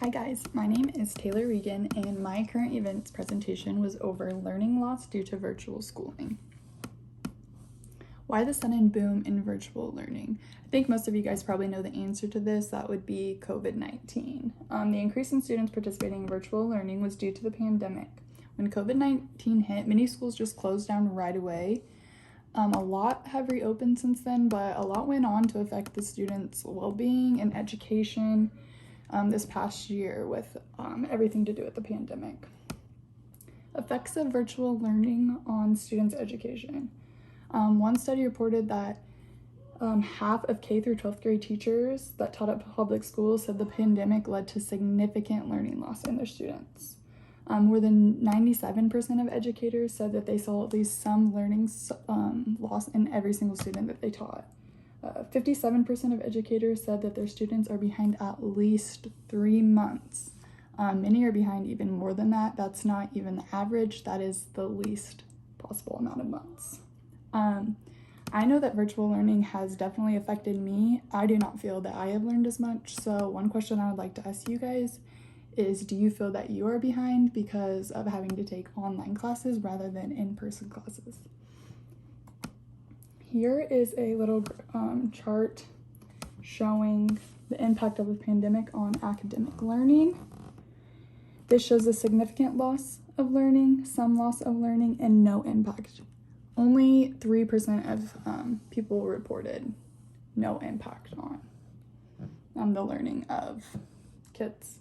Hi guys, my name is Taylor Regan and my current events presentation was over learning loss due to virtual schooling. Why the sudden boom in virtual learning? I think most of you guys probably know the answer to this. That would be COVID-19. The increase in students participating in virtual learning was due to the pandemic. When COVID-19 hit, many schools just closed down right away. A lot have reopened since then, but a lot went on to affect the students' well-being and education this past year with everything to do with the pandemic. Effects of virtual learning on students' education. One study reported that half of K through 12th grade teachers that taught at public schools said the pandemic led to significant learning loss in their students. More than 97% of educators said that they saw at least some learning loss in every single student that they taught. 57% of educators said that their students are behind at least 3 months. Many are behind even more than that. That's not even the average. That is the least possible amount of months. I know that virtual learning has definitely affected me. I do not feel that I have learned as much. So one question I would like to ask you guys is, do you feel that you are behind because of having to take online classes rather than in-person classes? Here is a little chart showing the impact of the pandemic on academic learning. This shows a significant loss of learning, some loss of learning, and no impact. Only 3% of people reported no impact on the learning of kids.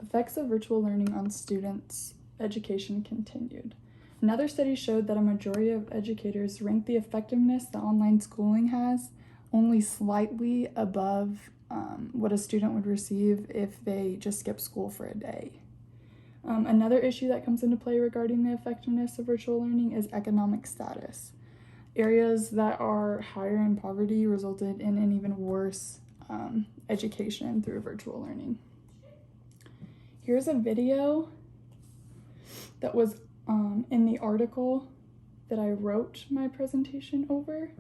Effects of virtual learning on students' education continued. Another study showed that a majority of educators ranked the effectiveness that online schooling has only slightly above what a student would receive if they just skipped school for a day. Another issue that comes into play regarding the effectiveness of virtual learning is economic status. Areas that are higher in poverty resulted in an even worse education through virtual learning. Here's a video that was in the article that I wrote my presentation over.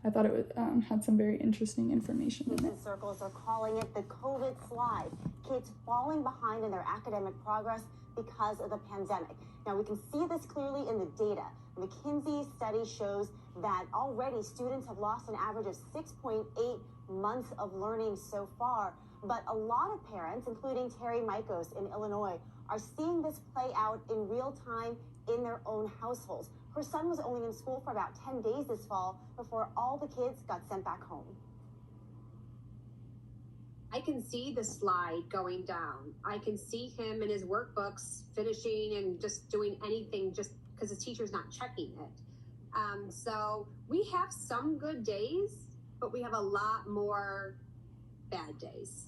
I thought it had some very interesting information in it. Circles are calling it the COVID slide. Kids falling behind in their academic progress because of the pandemic. Now we can see this clearly in the data. The McKinsey study shows that already students have lost an average of 6.8 months of learning so far. But a lot of parents, including Terry Mikos in Illinois, are seeing this play out in real time in their own households. Her son was only in school for about 10 days this fall before all the kids got sent back home. I can see the slide going down. I can see him in his workbooks finishing and just doing anything just because his teacher's not checking it. So we have some good days, but we have a lot more bad days.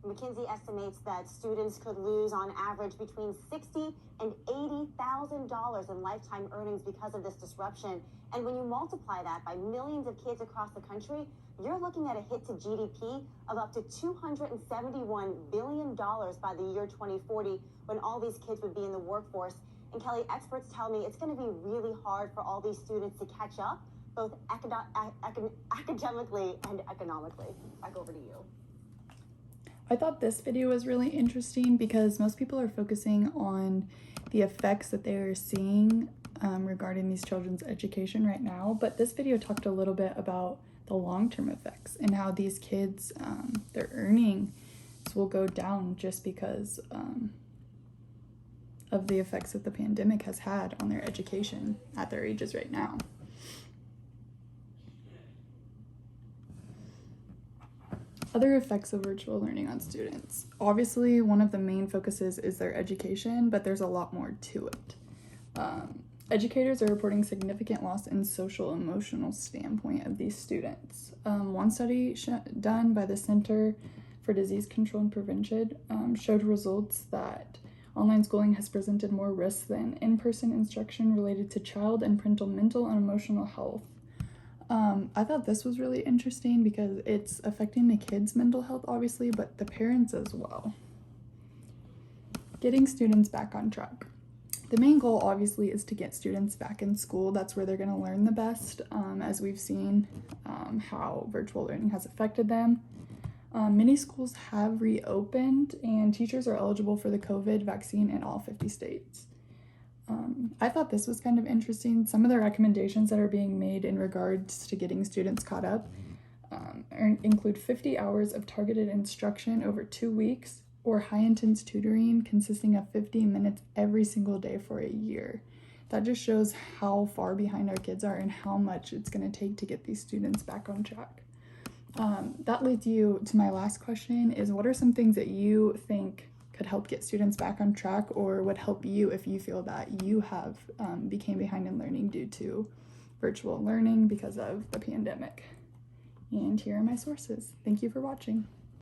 McKinsey estimates that students could lose on average between $60,000 and $80,000 in lifetime earnings because of this disruption. And when you multiply that by millions of kids across the country, you're looking at a hit to GDP of up to $271 billion by the year 2040, when all these kids would be in the workforce. And Kelly, experts tell me it's going to be really hard for all these students to catch up, both academically and economically. Back over to you. I thought this video was really interesting because most people are focusing on the effects that they are seeing regarding these children's education right now, but this video talked a little bit about the long-term effects and how these kids, their earnings will go down just because of the effects that the pandemic has had on their education at their ages right now. Other effects of virtual learning on students. Obviously, one of the main focuses is their education, but there's a lot more to it. Educators are reporting significant loss in social emotional standpoint of these students. One study done by the Center for Disease Control and Prevention showed results that online schooling has presented more risks than in-person instruction related to child and parental mental and emotional health. I thought this was really interesting because it's affecting the kids' mental health, obviously, but the parents as well. Getting students back on track. The main goal, obviously, is to get students back in school. That's where they're going to learn the best, as we've seen how virtual learning has affected them. Many schools have reopened, and teachers are eligible for the COVID vaccine in all 50 states. I thought this was kind of interesting. Some of the recommendations that are being made in regards to getting students caught up include 50 hours of targeted instruction over 2 weeks, or high-intense tutoring consisting of 50 minutes every single day for a year. That just shows how far behind our kids are and how much it's going to take to get these students back on track. That leads you to my last question, is what are some things that you think could help get students back on track, or would help you if you feel that you have became behind in learning due to virtual learning because of the pandemic? And here are my sources. Thank you for watching.